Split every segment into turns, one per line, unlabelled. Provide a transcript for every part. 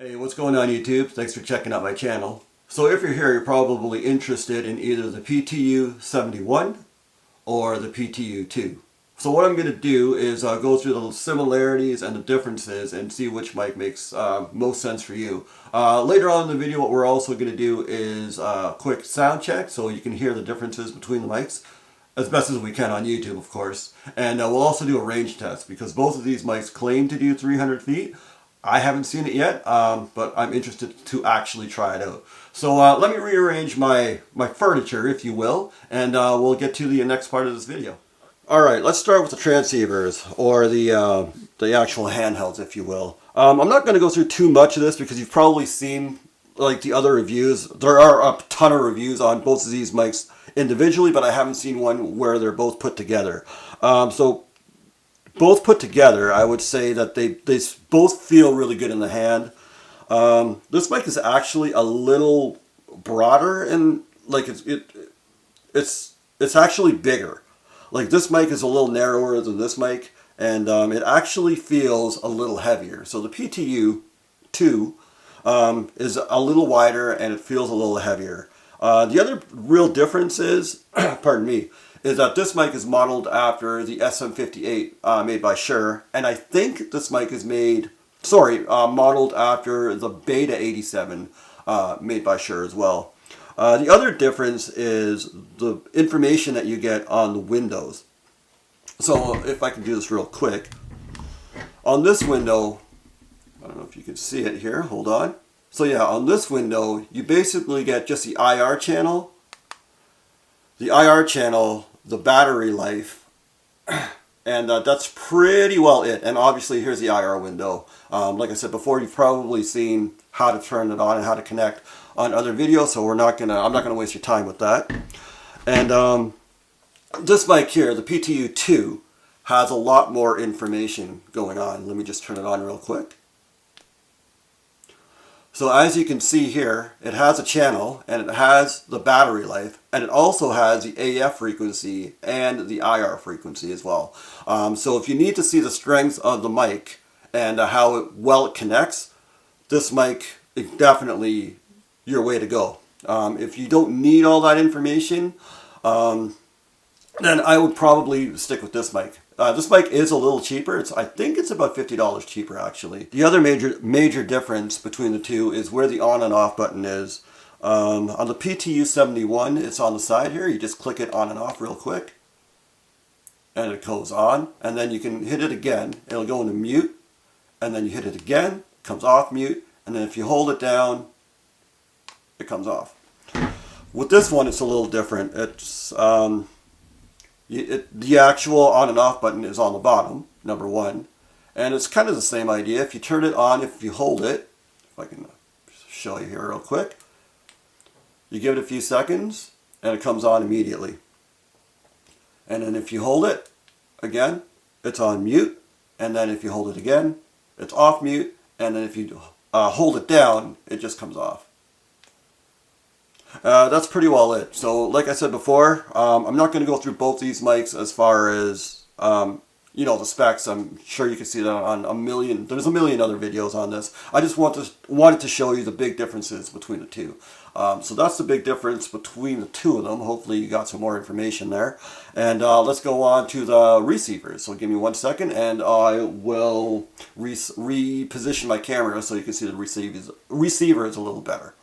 Hey, what's going on YouTube? Thanks for checking out my channel. So if you're here, you're probably interested in either the PTU-71 or the PTU-2. So what I'm going to do is go through the similarities and the differences and see which mic makes most sense for you. Later on in the video, what we're also going to do is a quick sound check so you can hear the differences between the mics as best as we can on YouTube, of course. And we'll also do a range test because both of these mics claim to do 300 feet. I haven't seen it yet, but I'm interested to actually try it out. So let me rearrange my furniture, if you will, and we'll get to the next part of this video. Alright, let's start with the transceivers, or the actual handhelds, if you will. I'm not going to go through too much of this because you've probably seen like the other reviews. There are a ton of reviews on both of these mics individually, but I haven't seen one where they're both put together. So both put together, I would say that they both feel really good in the hand. This mic is actually a little broader and like it's actually bigger. Like this mic is a little narrower than this mic, and it actually feels a little heavier. So the PTU-2 is a little wider and it feels a little heavier. The other real difference is, pardon me, is that this mic is modeled after the SM58 made by Shure, and I think this mic is modeled after the Beta 87 made by Shure as well. The other difference is the information that you get on the windows. So if I can do this real quick, on this window, I don't know if you can see it here, hold on. So yeah, on this window, you basically get just the IR channel, the battery life, and that's pretty well it. And obviously here's the IR window. Like I said before, you've probably seen how to turn it on and how to connect on other videos, so I'm not gonna waste your time with that. And this mic here, the PTU-2, has a lot more information going on. Let me just turn it on real quick. So as you can see here, it has a channel and it has the battery life, and it also has the AF frequency and the IR frequency as well. So if you need to see the strength of the mic and how well it connects, this mic is definitely your way to go. If you don't need all that information, then I would probably stick with this mic. This mic is a little cheaper. I think it's about $50 cheaper actually. The other major difference between the two is where the on and off button is. On the PTU-71, it's on the side here. You just click it on and off real quick, and it goes on. And then you can hit it again. It'll go into mute, and then you hit it again. It comes off mute, and then if you hold it down, it comes off. With this one, it's a little different. It's the actual on and off button is on the bottom, number one, and it's kind of the same idea. If you turn it on, if you hold it, if I can show you here real quick, you give it a few seconds and it comes on immediately. And then if you hold it again, it's on mute, and then if you hold it again, it's off mute, and then if you hold it down, it just comes off. That's pretty well it. So like I said before, I'm not going to go through both these mics as far as the specs. I'm sure you can see that on there's a million other videos on this. I just wanted to show you the big differences between the two. So that's the big difference between the two of them. Hopefully you got some more information there. And let's go on to the receivers. So give me 1 second and I will reposition my camera so you can see the receivers a little better.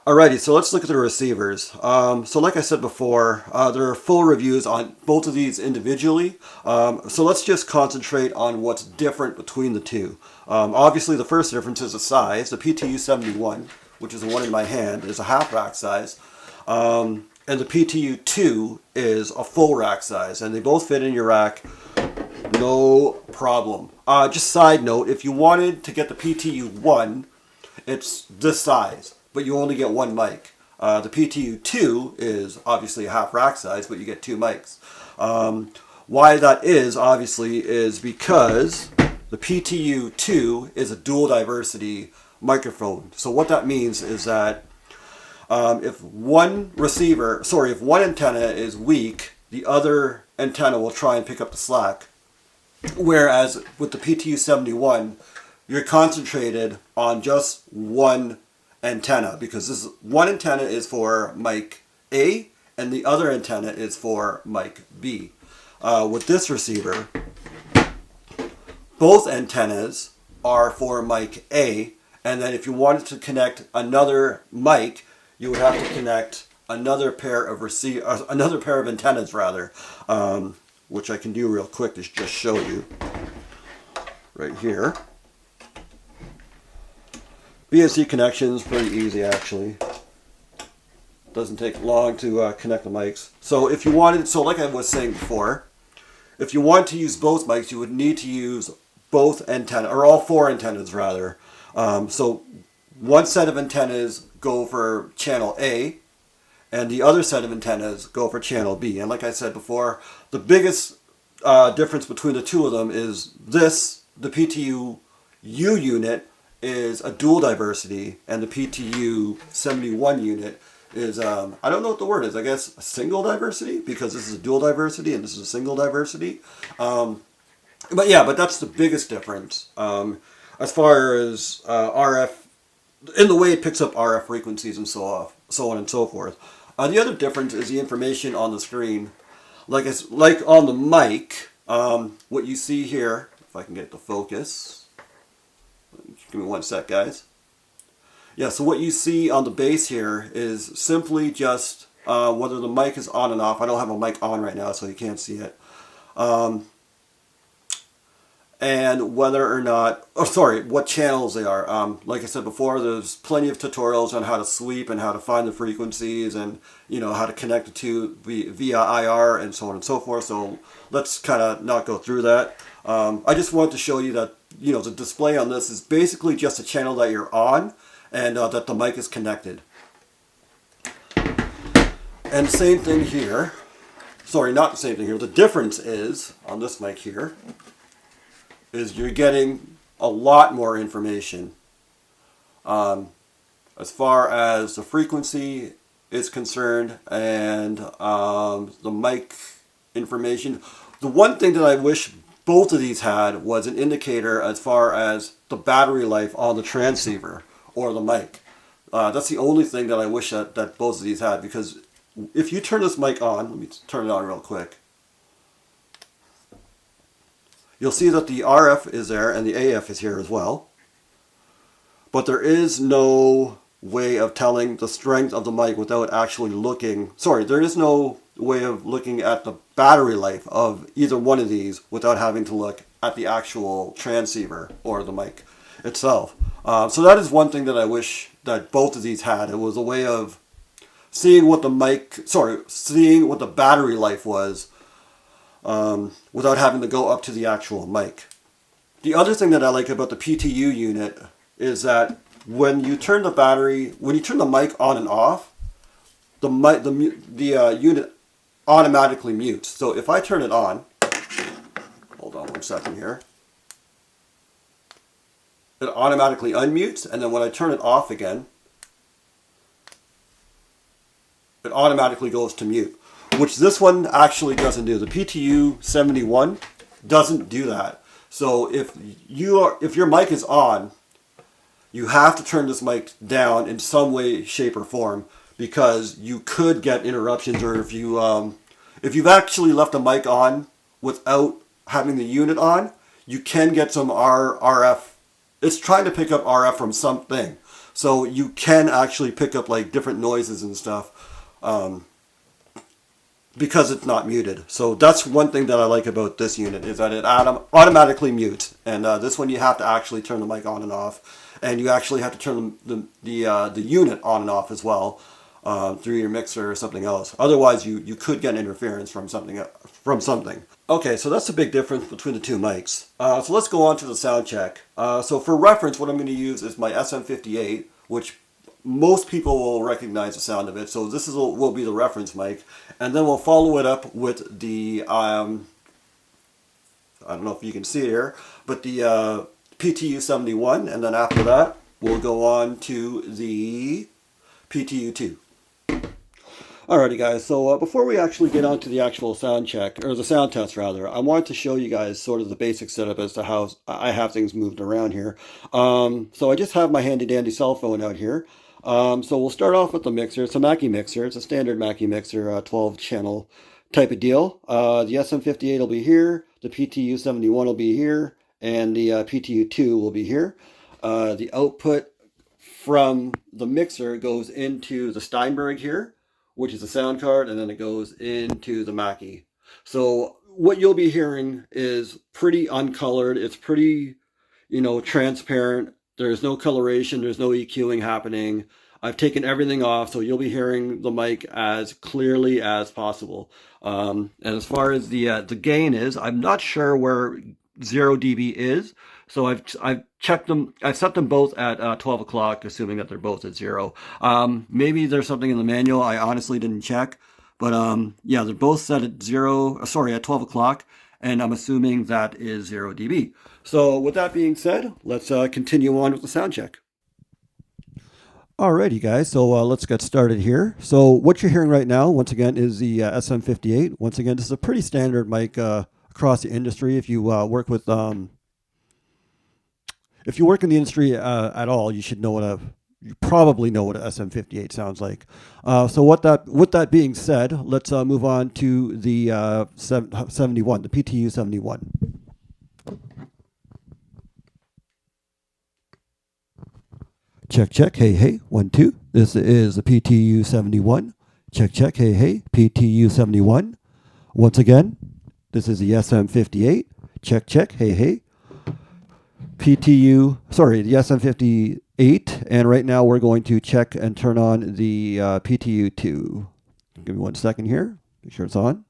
Alrighty, so let's look at the receivers. So like I said before, there are full reviews on both of these individually. So let's just concentrate on what's different between the two. Obviously the first difference is the size. The PTU-71, which is the one in my hand, is a half rack size. And the PTU-2 is a full rack size, and they both fit in your rack, no problem. Just side note, if you wanted to get the PTU-1, it's this size, but you only get one mic. The PTU-2 is obviously a half rack size, but you get two mics. Why that is, obviously, is because the PTU-2 is a dual diversity microphone. So what that means is that if one antenna is weak, the other antenna will try and pick up the slack. Whereas with the PTU-71, you're concentrated on just one antenna, because this one antenna is for mic A and the other antenna is for mic B. With this receiver, both antennas are for mic A, and then if you wanted to connect another mic, you would have to connect another pair of antennas rather, which I can do real quick to just show you right here. BNC connection is pretty easy actually. Doesn't take long to connect the mics. So if you wanted, so like I was saying before, if you want to use both mics, you would need to use both antennas, or all four antennas rather. So one set of antennas go for channel A, and the other set of antennas go for channel B. And like I said before, the biggest difference between the two of them is this, the PTU-U unit is a dual diversity, and the PTU-71 unit is, I don't know what the word is, I guess a single diversity, because this is a dual diversity and this is a single diversity. But that's the biggest difference. As far as RF, in the way it picks up RF frequencies and so on and so forth. The other difference is the information on the screen. Like on the mic, what you see here, if I can get the focus. Give me one sec, guys. Yeah, so what you see on the base here is simply just whether the mic is on and off. I don't have a mic on right now, so you can't see it. And whether or not, what channels they are. Like I said before, there's plenty of tutorials on how to sweep and how to find the frequencies and, how to connect the two via IR and so on and so forth. So let's kind of not go through that. I just wanted to show you that, the display on this is basically just a channel that you're on and that the mic is connected. And same thing here. Sorry, not the same thing here. The difference is, on this mic here, is you're getting a lot more information. As far as the frequency is concerned and the mic information. The one thing that I wish both of these had was an indicator as far as the battery life on the transceiver or the mic. That's the only thing that I wish that both of these had, because if you turn this mic on, let me turn it on real quick. You'll see that the RF is there and the AF is here as well. But there is no way of telling the strength of the mic without actually looking. There is no way of looking at the battery life of either one of these without having to look at the actual transceiver or the mic itself. So that is one thing that I wish that both of these had. It was a way of seeing what the battery life was without having to go up to the actual mic. The other thing that I like about the PTU unit is that when you turn the mic on and off, the unit automatically mutes. So if I turn it on, hold on one second here, it automatically unmutes, and then when I turn it off again, it automatically goes to mute, which this one actually doesn't do. The PTU-71 doesn't do that. So if your mic is on, you have to turn this mic down in some way, shape, or form, because you could get interruptions, or if you've actually left the mic on without having the unit on, you can get some RF. It's trying to pick up RF from something, so you can actually pick up like different noises and stuff because it's not muted. So that's one thing that I like about this unit, is that it automatically mutes, and this one you have to actually turn the mic on and off, and you actually have to turn the unit on and off as well. Through your mixer or something else. Otherwise, you could get interference from something. Okay, so that's the big difference between the two mics. So let's go on to the sound check. So for reference, what I'm going to use is my SM58, which most people will recognize the sound of it. So this will be the reference mic, and then we'll follow it up with the I don't know if you can see it here, but the PTU-71, and then after that we'll go on to the PTU-2. Alrighty guys, so before we actually get on to the actual sound check, or the sound test rather, I wanted to show you guys sort of the basic setup as to how I have things moved around here. So I just have my handy dandy cell phone out here. So we'll start off with the mixer. It's a Mackie mixer. It's a standard Mackie mixer, 12 channel type of deal. The SM58 will be here, the PTU-71 will be here, and the PTU-2 will be here. The output from the mixer goes into the Steinberg here, which is a sound card, and then it goes into the Mackie. So what you'll be hearing is pretty uncolored. It's pretty, transparent. There's no coloration. There's no EQing happening. I've taken everything off, so you'll be hearing the mic as clearly as possible. And as far as the gain is, I'm not sure where 0 dB is. So I've checked them. I've set them both at 12 o'clock, assuming that they're both at 0. Maybe there's something in the manual. I honestly didn't check, but yeah, they're both set at 12 o'clock, and I'm assuming that is 0 dB. So with that being said, let's continue on with the sound check. Alrighty guys, so let's get started here. So what you're hearing right now, once again, is the SM58. Once again, this is a pretty standard mic across the industry. If you work with if you work in the industry at all, you probably know what an SM58 sounds like. So with that being said, let's move on to the 71, the PTU-71. Check, check, hey, hey, 1, 2. This is the PTU-71. Check, check, hey, hey, PTU-71. Once again, this is the SM58. Check, check, hey, hey. The SM58, and right now we're going to check and turn on the PTU-2. Give me 1 second here, make sure it's on.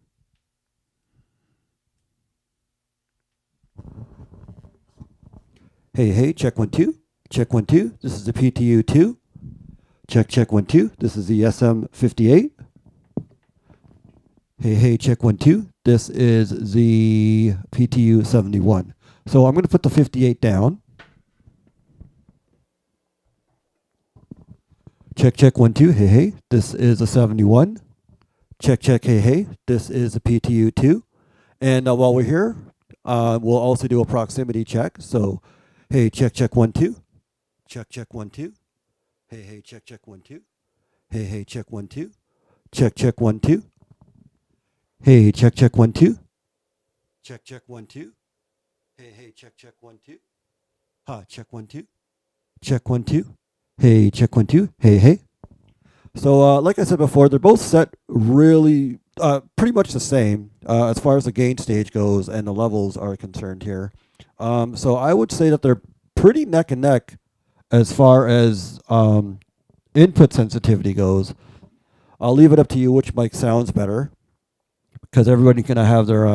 Hey, hey, check 1, 2. Check 1, 2. This is the PTU-2. Check, check 1, 2. This is the SM58. Hey, hey, check 1, 2. This is the PTU-71. So I'm going to put the 58 down. Check, check 1, 2. Hey, hey. This is a 71. Check, check. Hey, hey. This is a PTU-2. And while we're here, we'll also do a proximity check. So, hey, check, check 1, 2. Check, check 1, 2. Hey, hey, check, check 1, 2. Hey, hey, check 1, 2. Check, check 1, 2. Hey, check, check 1, 2. Check, check 1, 2. Hey, hey, check, check 1, 2. Check 1, 2. Check 1, 2. Hey, check 1, 2. Hey, hey. So, like I said before, they're both set really pretty much the same as far as the gain stage goes and the levels are concerned here. So I would say that they're pretty neck and neck as far as input sensitivity goes. I'll leave it up to you which mic sounds better, because everybody can have their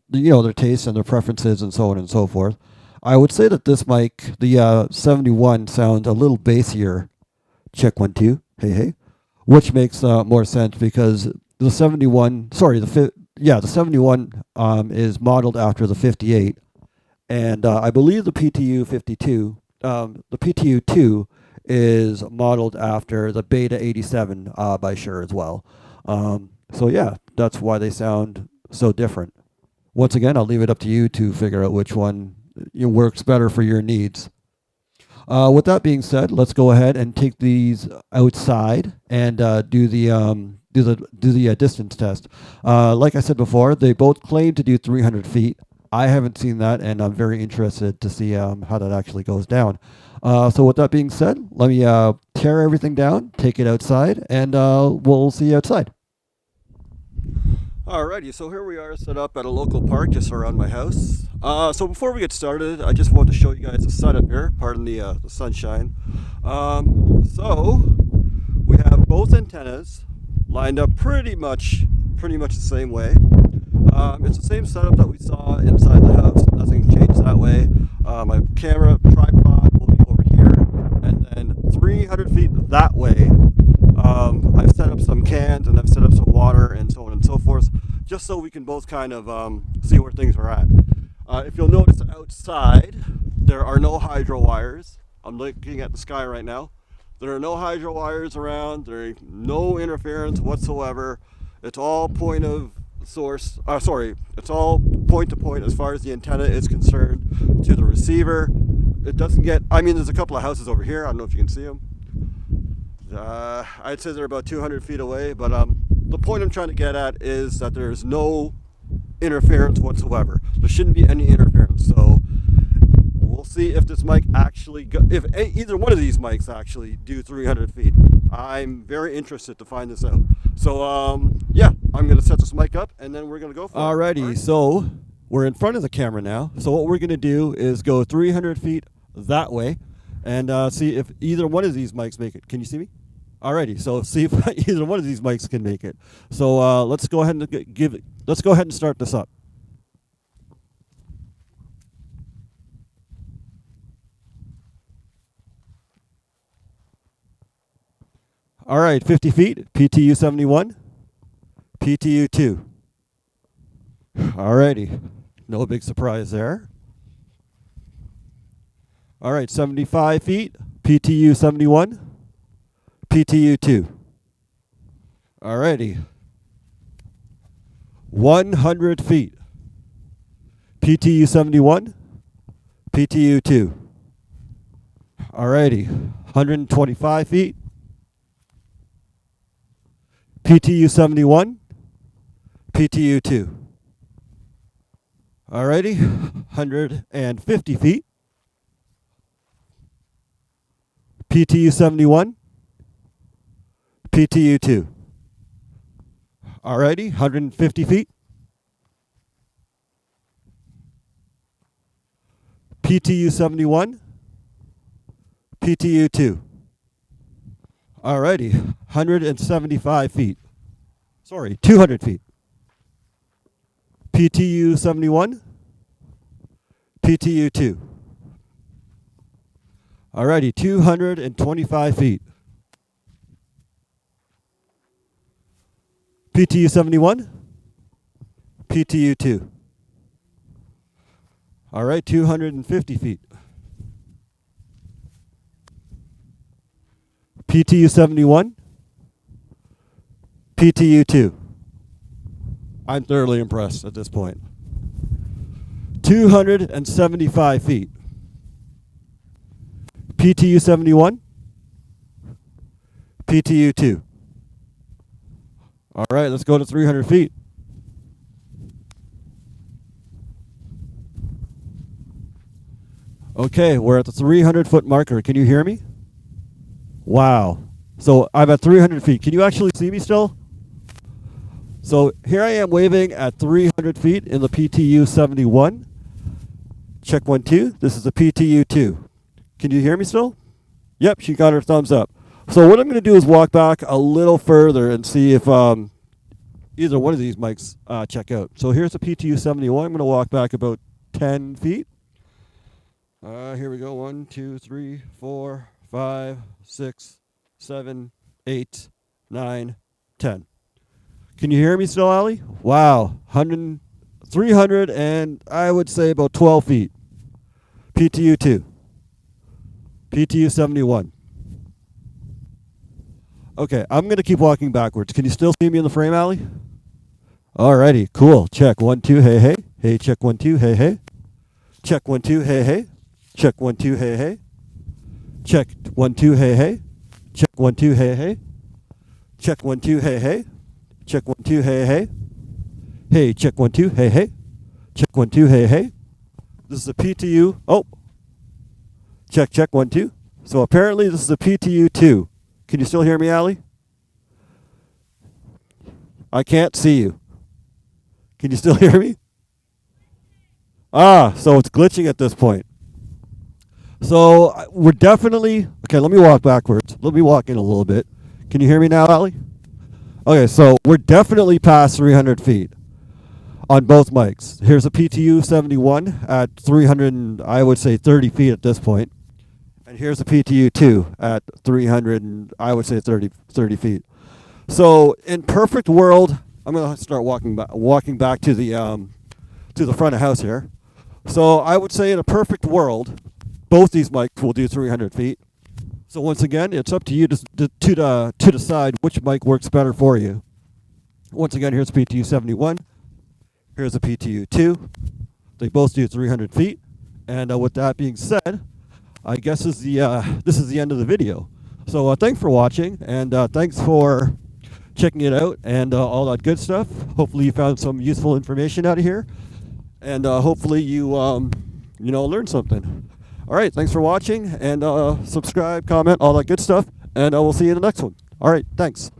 their tastes and their preferences and so on and so forth. I would say that this mic, the 71, sounds a little bassier. Check 1, 2. Hey, hey. Which makes more sense because the 71, the 71 is modeled after the 58, and I believe the PTU-52, the PTU-2 is modeled after the Beta 87 by Shure as well. So yeah, that's why they sound so different. Once again, I'll leave it up to you to figure out which one works better for your needs. With that being said, let's go ahead and take these outside and do the distance test. Like I said before, they both claim to do 300 feet. I haven't seen that, and I'm very interested to see how that actually goes down. So with that being said, let me tear everything down, take it outside, and we'll see you outside. Alrighty, so here we are set up at a local park just around my house. So before we get started, I just wanted to show you guys the setup here. Pardon the sunshine. So we have both antennas lined up pretty much the same way. It's the same setup that we saw inside the house. Nothing changed that way. My camera tripod will be over here, and then 300 feet that way. I've set up some cans and I've set up some water and so on and so forth, just so we can both kind of see where things are at. If you'll notice outside, there are no hydro wires. I'm looking at the sky right now. There are no hydro wires around. There are no interference whatsoever. It's all point of source. It's all point to point as far as the antenna is concerned to the receiver. It doesn't get. I mean, there's a couple of houses over here. I don't know if you can see them. I'd say they're about 200 feet away. But the point I'm trying to get at is that there's no interference whatsoever. There shouldn't be any interference. So we'll see if this mic actually, if either one of these mics actually do 300 feet. I'm very interested to find this out. So yeah, I'm going to set this mic up and then we're going to go for it. Alrighty, so we're in front of the camera now. So what we're going to do is go 300 feet that way and see if either one of these mics make it. Can you see me? Alrighty, so see if either one of these mics can make it. So let's go ahead and let's go ahead and start this up. All right, 50 feet, PTU-71, PTU-2. All righty, no big surprise there. All right, 75 feet, PTU-71, PTU-2. All righty. 100 feet, PTU-71, PTU-2. All righty, 125 feet, PTU-71, PTU-2. Alrighty, 150 feet, PTU-71, PTU-2. Alrighty, 150 feet, PTU-71, PTU-2. Alrighty, 175 feet. Sorry, 200 feet. PTU-71, PTU-2. Alrighty, 225 feet. PTU-71, PTU-2. Alright, 250 feet. PTU-71, PTU-2. I'm thoroughly impressed at this point. 275 feet. PTU-71, PTU-2. All right, let's go to 300 feet. Okay, we're at the 300-foot marker. Can you hear me? Wow. So I'm at 300 feet. Can you actually see me still? So here I am waving at 300 feet in the PTU-71. Check 1, 2. This is the PTU-2. Can you hear me still? Yep, she got her thumbs up. So what I'm going to do is walk back a little further and see if either one of these mics check out. So here's the PTU-71. I'm going to walk back about 10 feet. Here we go. 1, 2, 3, 4, 5, 6, 7, 8, 9, 10. Can you hear me still, Ali? Wow. 300 and I would say about 12 feet. PTU-2. PTU-71. Okay, I'm going to keep walking backwards. Can you still see me in the frame, Ali? Alrighty, cool. Check 1, 2, hey, hey. Hey, check 1, 2, hey, hey. Check 1, 2, hey, hey. Check 1, 2, hey, hey. Check 1, 2, hey, hey. Check 1, 2, hey, hey. Check 1, 2, hey, hey. Check 1, 2, hey, hey. Hey, check 1, 2, hey, hey. Check 1, 2, hey, hey. This is a PTU. Oh. Check, check 1, 2. So apparently this is a PTU-2. Can you still hear me, Ali? I can't see you. Can you still hear me? Ah, so it's glitching at this point. So we're definitely, okay, let me walk backwards. Let me walk in a little bit. Can you hear me now, Ali? Okay, so we're definitely past 300 feet on both mics. Here's a PTU-71 at 300, I would say 30 feet at this point. And here's a PTU-2 at 300, I would say 30 feet. So in perfect world, I'm going to start walking back to the front of house here. So I would say in a perfect world, both these mics will do 300 feet. So once again, it's up to you to decide which mic works better for you. Once again, here's PTU-71. Here's a PTU-2. They both do 300 feet. And with that being said, I guess this is the end of the video. So thanks for watching, and thanks for checking it out and all that good stuff. Hopefully you found some useful information out of here, and hopefully you learned something. All right, thanks for watching, and subscribe, comment, all that good stuff, and we'll see you in the next one. All right, thanks.